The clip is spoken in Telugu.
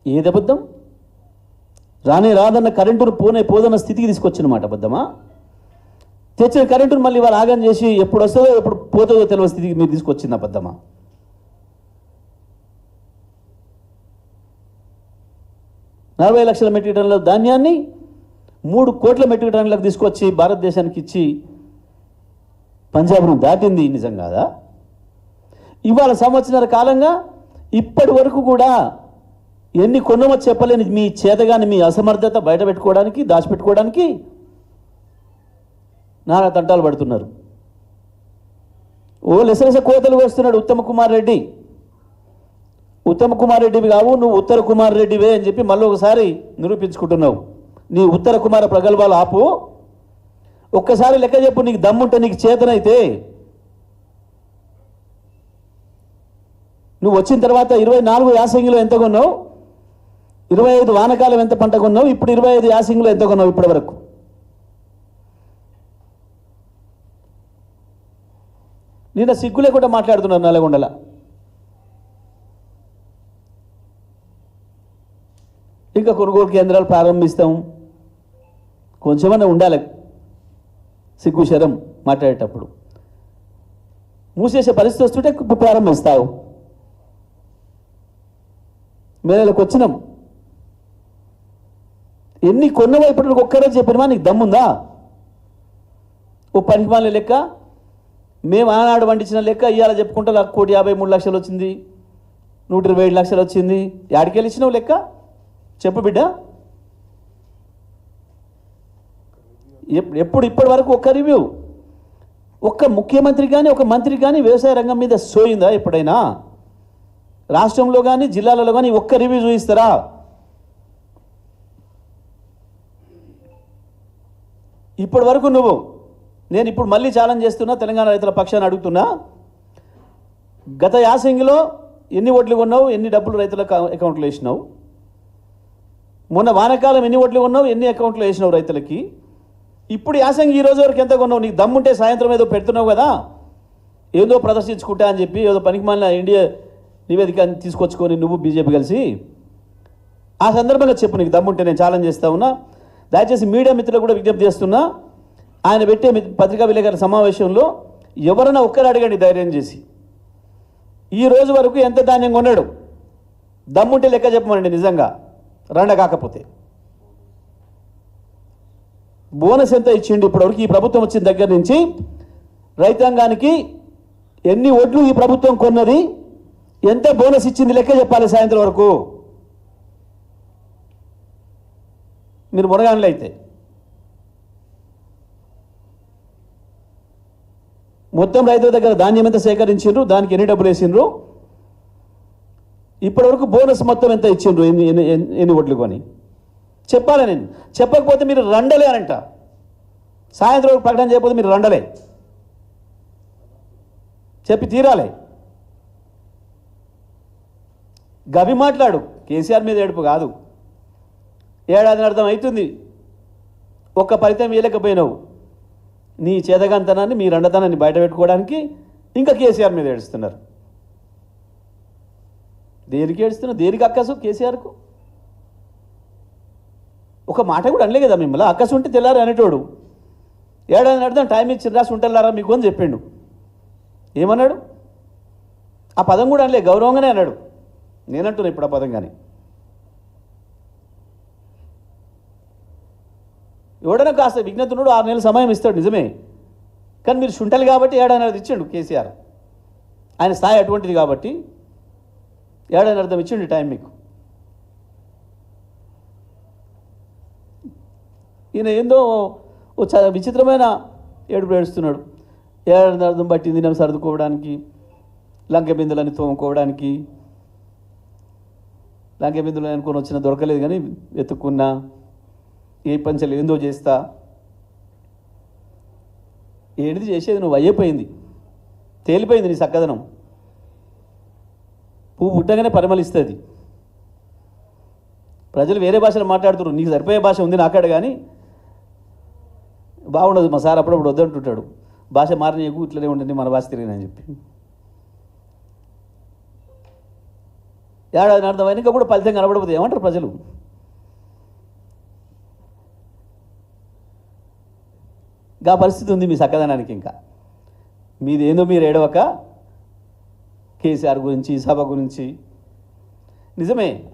ఏది అబద్ధం? రానే రాదన్న కరెంటును పోదన్న స్థితికి తీసుకొచ్చిన మాట అబద్ధమా? తెచ్చిన కరెంటును మళ్ళీ వాళ్ళు ఆగం చేసి ఎప్పుడు వస్తుందో ఎప్పుడు పోతుందో తెలియని స్థితికి మీరు తీసుకొచ్చింది అబద్ధమా? 40 లక్షల మెట్రిక్ టన్నుల ధాన్యాన్ని 3 కోట్ల మెట్రిక్ టన్నులకు తీసుకొచ్చి భారతదేశానికి ఇచ్చి పంజాబ్ను దాటింది నిజం కాదా? ఇవాళ సంవత్సరాల కాలంగా ఇప్పటి వరకు కూడా ఎన్ని కొన్నమో చెప్పలేని మీ చేతగాని మీ అసమర్థత బయట పెట్టుకోవడానికి దాచిపెట్టుకోవడానికి నానా తంటాలు పడుతున్నారు. ఓ లెసలెస కోతలు వస్తున్నాడు ఉత్తమ్ కుమార్ రెడ్డి. ఉత్తమ్ కుమార్ రెడ్డివి కావు, నువ్వు ఉత్తర కుమార్ రెడ్డివే అని చెప్పి మళ్ళీ ఒకసారి నిరూపించుకుంటున్నావు. నీ ఉత్తర కుమార ప్రగల్భాలు ఆపు. ఒక్కసారి లెక్క చెప్పు, నీకు దమ్ముంటే, నీకు చేతనైతే. నువ్వు వచ్చిన తర్వాత 24 యాసంగిలో ఎంత కొన్నావు, 25 వానకాలం ఎంత పంట కొన్నావు, ఇప్పుడు 25 యాసంగిలో ఎంత కొన్నావు ఇప్పటి వరకు? నిన్న సిగ్గు లేకుండా మాట్లాడుతున్నారు నల్గొండల. ఇంకా కొనుగోలు కేంద్రాలు ప్రారంభిస్తాం, కొంచెమన్నా ఉండాలి సిగ్గు శరం మాట్లాడేటప్పుడు. మూసేసే పరిస్థితి వస్తుంటే ప్రారంభిస్తావు. మేరకు వచ్చినాం, ఎన్ని కొన్నవో ఇప్పటికి ఒక్కరోజు చెప్పినమా? నీకు దమ్ముందా? ఓ పనికిమాల లెక్క మేము ఆనాడు వండించిన లెక్క ఇవాళ చెప్పుకుంటా 1,53,00,000 వచ్చింది, 127 లక్షలు వచ్చింది. యాడికెళ్ళి ఇచ్చినావు లెక్క చెప్పు బిడ్డ. ఎప్పుడు ఇప్పటి వరకు ఒక్క రివ్యూ, ఒక్క ముఖ్యమంత్రి కానీ ఒక మంత్రి కానీ వ్యవసాయ రంగం మీద సోయిందా ఎప్పుడైనా? రాష్ట్రంలో కానీ జిల్లాలలో కానీ ఒక్క రివ్యూ చూపిస్తారా? ఇప్పటి వరకు నేను ఇప్పుడు మళ్ళీ ఛాలెంజ్ చేస్తున్నా, తెలంగాణ రైతుల పక్షాన్ని అడుగుతున్నా, గత యాసంగిలో ఎన్ని ఓట్లు కొన్నావు, ఎన్ని డబ్బులు రైతుల అకౌంట్లో వేసినావు? మొన్న వానకాలం ఎన్ని ఓట్లు కొన్నావు, ఎన్ని అకౌంట్లో వేసినావు రైతులకి? ఇప్పుడు యాసంగి ఈ రోజు వరకు ఎంత కొన్నావు? నీకు దమ్ముంటే సాయంత్రం ఏదో పెడుతున్నావు కదా, ఏదో ప్రదర్శించుకుంటా అని చెప్పి, ఏదో పనికిమాలిన ఇండియా నివేదిక తీసుకొచ్చుకొని నువ్వు బీజేపీ కలిసి, ఆ సందర్భంగా చెప్పు నీకు దమ్ముంటే. నేను ఛాలెంజ్ చేస్తా ఉన్నా. దయచేసి మీడియా మిత్రులకు కూడా విజ్ఞప్తి చేస్తున్నా, ఆయన పెట్టే పత్రికా విలేకరుల సమావేశంలో ఎవరైనా ఒక్కరు అడగండి ధైర్యం చేసి, ఈ రోజు వరకు ఎంత ధాన్యం కొన్నాడు, దమ్ముంటే లెక్క చెప్పమండి. నిజంగా రండ కాకపోతే బోనస్ ఎంత ఇచ్చిండు ఇప్పటివరకు ఈ ప్రభుత్వం వచ్చిన దగ్గర నుంచి? రైతాంగానికి ఎన్ని ఒడ్లు ఈ ప్రభుత్వం కొన్నది, ఎంత బోనస్ ఇచ్చింది లెక్క చెప్పాలి సాయంత్రం వరకు. మీరు మునగానులు అయితే మొత్తం రైతుల దగ్గర ధాన్యం ఎంత సేకరించిండ్రు, దానికి ఎన్ని డబ్బులు వేసిండ్రు, ఇప్పటివరకు బోనస్ మొత్తం ఎంత ఇచ్చిండ్రు, ఎన్ని ఒడ్లు కొని చెప్పాలి. నేను చెప్పకపోతే మీరు రండలే అనంట. సాయంత్రం ప్రకటన చేయకపోతే మీరు రండలే, చెప్పి తీరాలి. గవి మాట్లాడు, కేసీఆర్ మీద ఏడుపు కాదు. ఏడాది అర్థం అవుతుంది, ఒక్క ఫలితం వేయలేకపోయినావు. నీ చేతగాంతనాన్ని, మీ రండతనాన్ని బయట పెట్టుకోవడానికి ఇంకా కేసీఆర్ మీద ఏడుస్తున్నారు. దేనికి ఏడుస్తున్నారు? దేనికి అక్కసు కేసీఆర్కు? ఒక మాట కూడా అనలే కదా మిమ్మల్ని. అక్కసు ఉంటే తెల్లారు అనేటోడు. ఏడాది అర్థం టైం ఇచ్చి రాసి ఉంటలారా మీకు అని చెప్పిండు. ఏమన్నాడు? ఆ పదం కూడా అనలే, గౌరవంగానే అన్నాడు. నేనంటున్నా ఇప్పుడు ఆ పదం. కానీ ఎవడైనా కాస్త విజ్ఞతనుడు 6 నెలల సమయం ఇస్తాడు నిజమే, కానీ మీరు శుంఠలు కాబట్టి ఏడాది ఇచ్చిండు కేసీఆర్. ఆయన స్థాయి అటువంటిది కాబట్టి ఏడాది అర్థం ఇచ్చిండు టైం మీకు. ఈయన ఏందో చాలా విచిత్రమైన ఏడుపు ఏడుస్తున్నాడు. ఏడాది అర్థం పట్టింది నేను సర్దుకోవడానికి, లంక బిందులని తోముకోవడానికి. లంక బిందులు అనుకొని వచ్చిన దొరకలేదు కానీ వెతుక్కున్నా, ఏ పంచలు ఏందో చేస్తా. ఏంటిది చేసేది? నువ్వు అయిపోయింది, తేలిపోయింది నీ చక్కదనం. పువ్వు పుట్టగానే పరిమళిస్తుంది. ప్రజలు వేరే భాషలో మాట్లాడుతున్నారు, నీకు సరిపోయే భాష ఉంది నాకాడ, కానీ బాగుండదు. మా సార్ అప్పుడప్పుడు వద్దంటుంటాడు, భాష మారనీయకు, ఇట్లనే ఉంటుంది మన భాష తిరిగినని చెప్పి. ఏడాది అర్థమైనాక కూడా ఫలితం కనబడకపోతే ఏమంటారు ప్రజలు? గా పరిస్థితి ఉంది మీ చక్కదనానికి. ఇంకా మీదేందో మీరు ఏడవక కేసీఆర్ గురించి, సభ గురించి. నిజమే,